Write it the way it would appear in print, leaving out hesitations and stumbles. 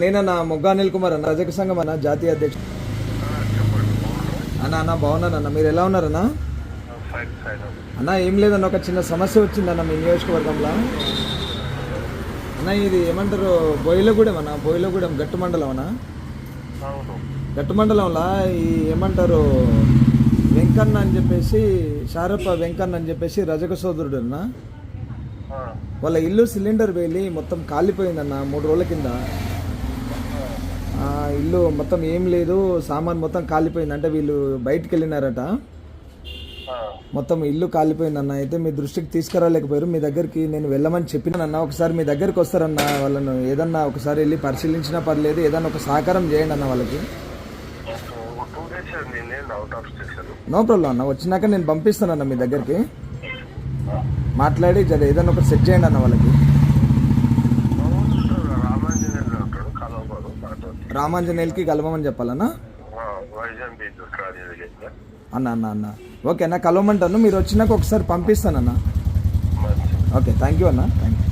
నేనన్నా మొగ్గా అనిల్ కుమార్ అన్న, రజక సంఘం అన్న, జాతీయ అధ్యక్షుడు అన్న. బాగున్నానన్న, మీరు ఎలా ఉన్నారన్నా? అన్న ఏం లేదన్న, ఒక చిన్న సమస్య వచ్చిందన్న మీ నియోజకవర్గంలో అన్న. ఇది ఏమంటారు, బోయిలగూడెం అన్న, బోయిలగూడెం గట్టు మండలం అన్న. గట్టు మండలంలో ఈ ఏమంటారు వెంకన్న అని చెప్పేసి, షారప్ప వెంకన్న అని చెప్పేసి రజక సోదరుడు అన్న. వాళ్ళ ఇల్లు సిలిండర్ వేలి మొత్తం కాలిపోయిందన్న 3 రోజుల కింద. ఇల్లు మొత్తం ఏం లేదు, సామాన్ మొత్తం కాలిపోయింది. అంటే వీళ్ళు బయటికి వెళ్ళినారట, మొత్తం ఇల్లు కాలిపోయిందన్న. అయితే మీ దృష్టికి తీసుకురాలేకపోయారు. మీ దగ్గరికి నేను వెళ్ళమని చెప్పినానన్న. ఒకసారి మీ దగ్గరికి వస్తారన్న, వాళ్ళను ఏదన్నా ఒకసారి వెళ్ళి పరిశీలించినా పర్లేదు, ఏదన్నా ఒక సహకారం చేయండి అన్న వాళ్ళకి. నో ప్రాబ్లం అన్న, వచ్చినాక నేను పంపిస్తానన్న మీ దగ్గరికి. మాట్లాడి ఏదన్నా ఒక సెట్ చేయండి అన్న వాళ్ళకి. రామాంజనేయులకి కలవమని చెప్పాలన్నా. అన్న ఓకే అన్న, కలవమంటాను. మీరు వచ్చినాక ఒకసారి పంపిస్తానన్న. ఓకే, థ్యాంక్ యూ అన్న, థ్యాంక్ యూ.